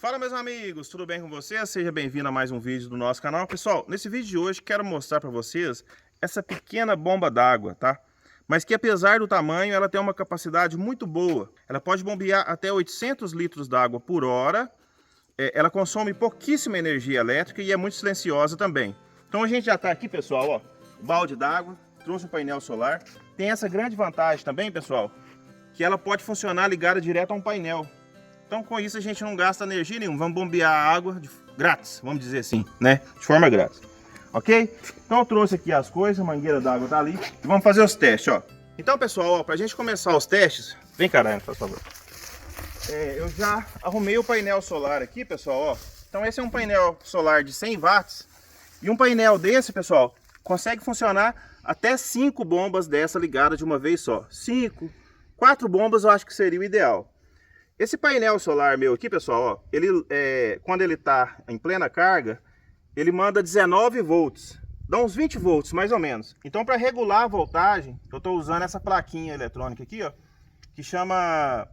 Fala, meus amigos, tudo bem com vocês? Seja bem-vindo a mais um vídeo do nosso canal. Pessoal, nesse vídeo de hoje quero mostrar para vocês essa pequena bomba d'água, tá? Mas que apesar do tamanho, ela tem uma capacidade muito boa. Ela pode bombear até 800 litros d'água por hora. Ela consome pouquíssima energia elétrica e é muito silenciosa também. Então a gente já está aqui, pessoal, ó, balde d'água, trouxe um painel solar. Tem essa grande vantagem também, pessoal, que ela pode funcionar ligada direto a um painel. Então com isso a gente não gasta energia nenhuma, vamos bombear a água grátis, vamos dizer assim, né? De forma grátis, ok? Então eu trouxe aqui as coisas, a mangueira d'água tá ali e vamos fazer os testes, ó. Então pessoal, ó, pra gente começar os testes, vem cá, Ryan, por favor. Eu já arrumei o painel solar aqui, pessoal, ó. Então esse é um painel solar de 100 watts e um painel desse, pessoal, consegue funcionar até 5 bombas dessa ligada de uma vez só. 5, 4 bombas eu acho que seria o ideal. Esse painel solar meu aqui, pessoal, ó, ele, quando ele está em plena carga, ele manda 19 volts. Dá uns 20 volts, mais ou menos. Então, para regular a voltagem, eu estou usando essa plaquinha eletrônica aqui, ó, que chama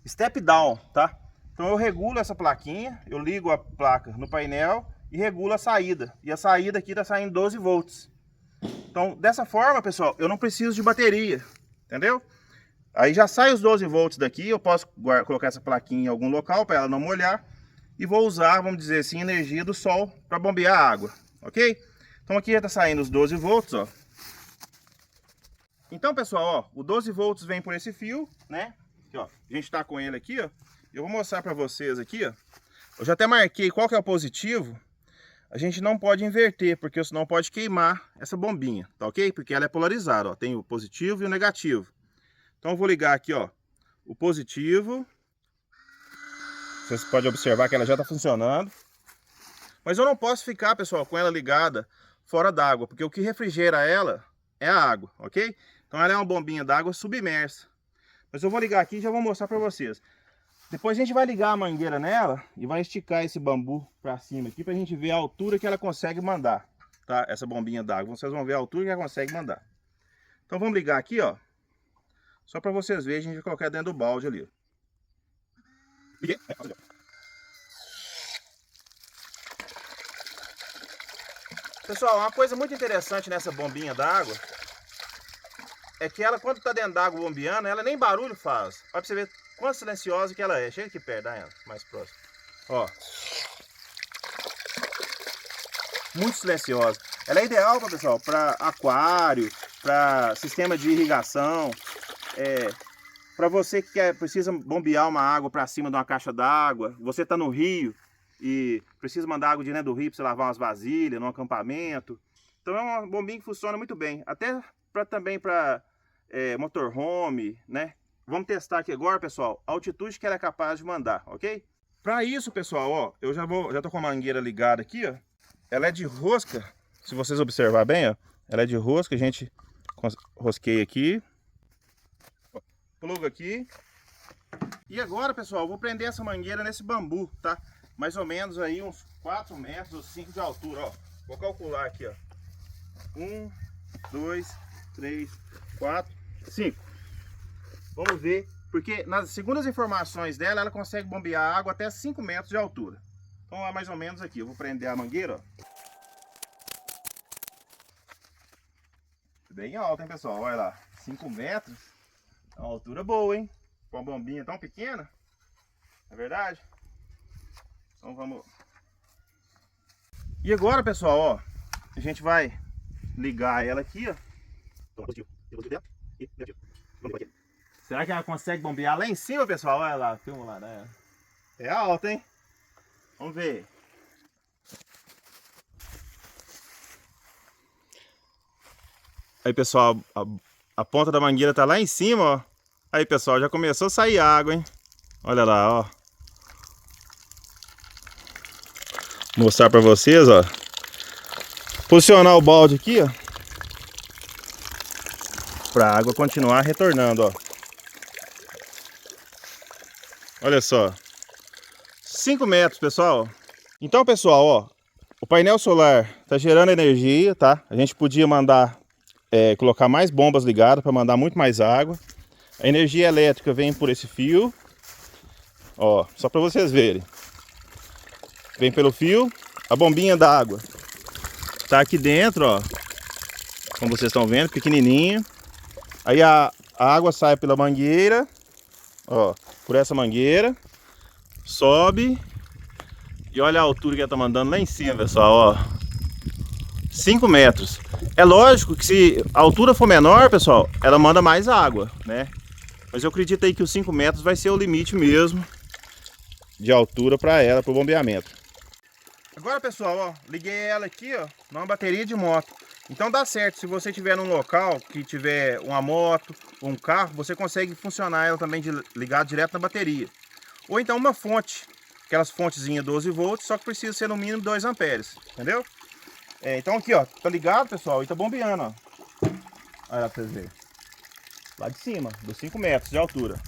Step Down, tá? Então, eu regulo essa plaquinha, eu ligo a placa no painel e regulo a saída. E a saída aqui está saindo 12 volts. Então, dessa forma, pessoal, eu não preciso de bateria, entendeu? Aí já sai os 12 volts daqui, eu posso colocar essa plaquinha em algum local para ela não molhar. E vou usar, vamos dizer assim, energia do sol para bombear a água, ok? Então aqui já está saindo os 12 volts, ó. Então, pessoal, ó, o 12 volts vem por esse fio, né? Aqui, ó, a gente está com ele aqui, ó. Eu vou mostrar para vocês aqui, ó. Eu já até marquei qual que é o positivo. A gente não pode inverter, porque senão pode queimar essa bombinha, tá ok? Porque ela é polarizada, ó. Tem o positivo e o negativo. Então eu vou ligar aqui, ó, o positivo. Vocês podem observar que ela já está funcionando. Mas eu não posso ficar, pessoal, com ela ligada fora d'água, porque o que refrigera ela é a água, ok? Então ela é uma bombinha d'água submersa. Mas eu vou ligar aqui e já vou mostrar para vocês. Depois a gente vai ligar a mangueira nela e vai esticar esse bambu para cima aqui para a gente ver a altura que ela consegue mandar, tá? Essa bombinha d'água. Vocês vão ver a altura que ela consegue mandar. Então vamos ligar aqui, ó. Só para vocês verem, a gente vai colocar dentro do balde ali. Pessoal, uma coisa muito interessante nessa bombinha d'água é que ela, quando está dentro d'água bombeando, ela nem barulho faz. Olha para você ver quão silenciosa que ela é. Chega aqui perto, Daiane, mais próximo. Ó. Muito silenciosa. Ela é ideal, pessoal, para aquário, para sistema de irrigação. Para você que precisa bombear uma água para cima de uma caixa d'água, você está no rio e precisa mandar água de dentro do rio para você lavar umas vasilhas, num acampamento. Então é uma bombinha que funciona muito bem, até também para motorhome, né? Vamos testar aqui agora, pessoal, a altitude que ela é capaz de mandar, ok? Para isso, pessoal, ó, eu já tô com a mangueira ligada aqui, ó. Ela é de rosca, se vocês observar bem, ó, ela é de rosca, a gente rosqueia aqui. Pluga aqui. E agora, pessoal, eu vou prender essa mangueira nesse bambu, tá? Mais ou menos aí uns 4 metros ou 5 de altura, ó. Vou calcular aqui, ó. 1, 2, 3, 4, 5. Vamos ver, porque segundo as informações dela, ela consegue bombear água até 5 metros de altura. Então é mais ou menos aqui. Eu vou prender a mangueira, ó. Bem alta, hein, pessoal? Olha lá, 5 metros. É uma altura boa, hein? Com uma bombinha tão pequena. Não é verdade? Então vamos... E agora, pessoal, ó, a gente vai ligar ela aqui, ó. Será que ela consegue bombear lá em cima, pessoal? Olha lá, filma lá, né? É alta, hein? Vamos ver. Aí, pessoal, a ponta da mangueira tá lá em cima, ó. Aí, pessoal, já começou a sair água, hein? Olha lá, ó. Vou mostrar pra vocês, ó. Posicionar o balde aqui, ó. Pra água continuar retornando, ó. Olha só. 5 metros, pessoal. Então, pessoal, ó. O painel solar tá gerando energia, tá? A gente podia mandar... colocar mais bombas ligadas para mandar muito mais água. A energia elétrica vem por esse fio, ó, só para vocês verem. vem pelo fio. A bombinha d'água tá aqui dentro, ó. Como vocês estão vendo, pequenininho. Aí a água sai pela mangueira, ó, por essa mangueira. Sobe. E olha a altura que ela tá mandando lá em cima, pessoal, ó. 5 metros. É lógico que se a altura for menor, pessoal, ela manda mais água, né? Mas eu acredito aí que os 5 metros vai ser o limite mesmo de altura para ela, para o bombeamento. Agora, pessoal, ó, liguei ela aqui, ó, numa bateria de moto. Então dá certo, se você tiver num local que tiver uma moto ou um carro, você consegue funcionar ela também ligada direto na bateria. Ou então uma fonte, aquelas fontezinhas 12 volts, só que precisa ser no mínimo 2 amperes, entendeu? Então aqui, ó, tá ligado, pessoal, e tá bombeando, ó. Olha lá pra vocês verem. Lá de cima, dos 5 metros de altura.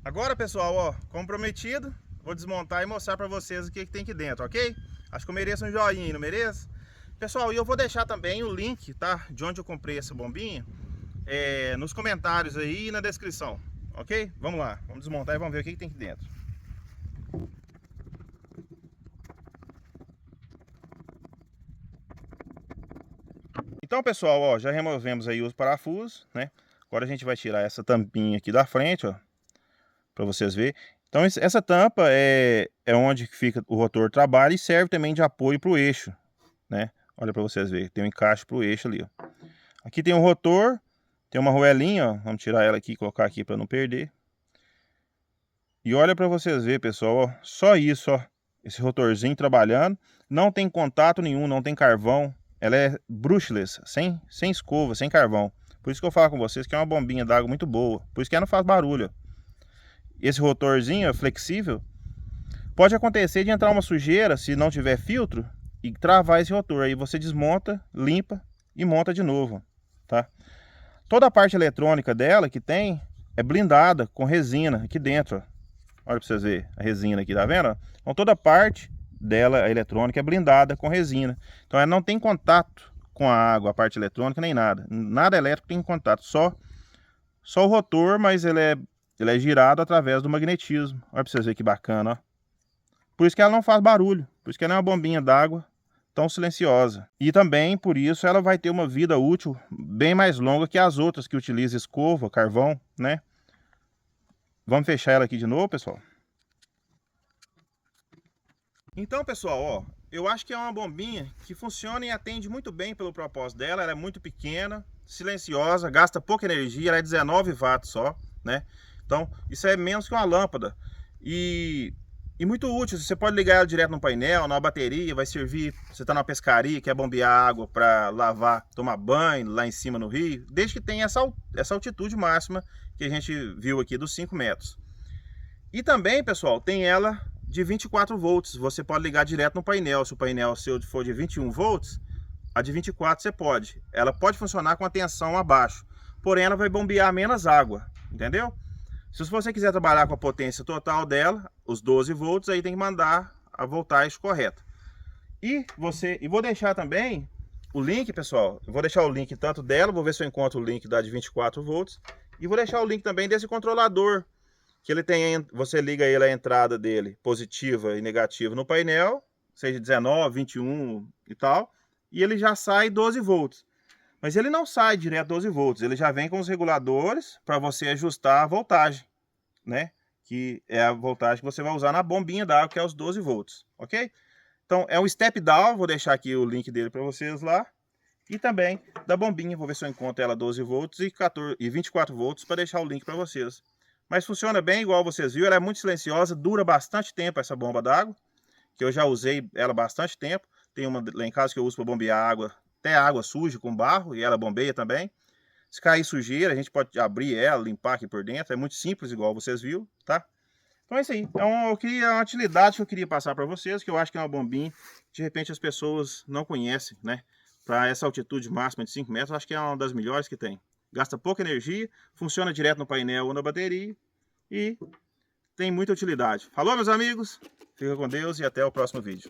Agora, pessoal, ó, como prometido, vou desmontar e mostrar pra vocês o que tem aqui dentro, ok? Acho que eu mereço um joinha, não mereço? Pessoal, e eu vou deixar também o link, tá? De onde eu comprei essa bombinha, nos comentários aí e na descrição, ok? Vamos lá, vamos desmontar e vamos ver o que tem aqui dentro. Então, pessoal, ó, já removemos aí os parafusos, né? Agora a gente vai tirar essa tampinha aqui da frente, ó, para vocês verem. Então essa tampa é onde fica o rotor trabalha e serve também de apoio para o eixo, né? Olha para vocês verem, tem um encaixe para o eixo ali, ó. Aqui tem um rotor, tem uma roelinha, ó. Vamos tirar ela aqui e colocar aqui para não perder. E olha para vocês verem, pessoal, ó, só isso, ó, esse rotorzinho trabalhando, não tem contato nenhum, não tem carvão. Ela é brushless, sem escova, sem carvão. Por isso que eu falo com vocês que é uma bombinha d'água muito boa. Por isso que ela não faz barulho. Esse rotorzinho é flexível. Pode acontecer de entrar uma sujeira, se não tiver filtro, e travar esse rotor. Aí você desmonta, limpa e monta de novo, tá? Toda a parte eletrônica dela que tem é blindada com resina aqui dentro, ó. Olha pra vocês verem a resina aqui, tá vendo? Então toda a parte dela, a eletrônica, é blindada com resina. Então ela não tem contato com a água, a parte eletrônica, nem nada. Nada elétrico tem contato, só o rotor, mas ele é girado através do magnetismo. Olha pra vocês verem que bacana, ó. Por isso que ela não faz barulho, por isso que ela é uma bombinha d'água tão silenciosa. E também, por isso, ela vai ter uma vida útil bem mais longa que as outras que utilizam escova, carvão, né? Vamos fechar ela aqui de novo, pessoal. Então, pessoal, ó, eu acho que é uma bombinha que funciona e atende muito bem pelo propósito dela. Ela é muito pequena, silenciosa, gasta pouca energia, ela é 19 watts só, né? Então, isso é menos que uma lâmpada. E muito útil, você pode ligar ela direto no painel, na bateria, vai servir, você está na pescaria, quer bombear água para lavar, tomar banho lá em cima no rio, desde que tenha essa altitude máxima que a gente viu aqui dos 5 metros. E também, pessoal, tem ela de 24 volts, você pode ligar direto no painel. Se o painel seu for de 21 volts, a de 24 você pode. Ela pode funcionar com a tensão abaixo, porém ela vai bombear menos água, entendeu? Se você quiser trabalhar com a potência total dela, os 12 volts, aí tem que mandar a voltagem correta. E vou deixar também o link, pessoal, eu vou deixar o link tanto dela, vou ver se eu encontro o link da de 24 volts, e vou deixar o link também desse controlador, que ele tem, você liga ele a entrada dele, positiva e negativa no painel, seja 19, 21 e tal, e ele já sai 12 volts. Mas ele não sai direto 12 volts, ele já vem com os reguladores para você ajustar a voltagem, né? Que é a voltagem que você vai usar na bombinha d'água, que é os 12 volts, ok? Então é um step down, vou deixar aqui o link dele para vocês lá. E também da bombinha, vou ver se eu encontro ela 12 volts e 24 volts para deixar o link para vocês. Mas funciona bem, igual vocês viram, ela é muito silenciosa, dura bastante tempo essa bomba d'água, que eu já usei ela bastante tempo. Tem uma lá em casa que eu uso para bombear água, até água suja com barro, e ela bombeia também. Se cair sujeira, a gente pode abrir ela, limpar aqui por dentro, é muito simples, igual vocês viram, tá? Então é isso aí, é uma utilidade que eu queria passar para vocês, que eu acho que é uma bombinha, de repente as pessoas não conhecem, né? Para essa altitude máxima de 5 metros, acho que é uma das melhores que tem. Gasta pouca energia, funciona direto no painel ou na bateria e tem muita utilidade. Falou, meus amigos? Fica com Deus e até o próximo vídeo.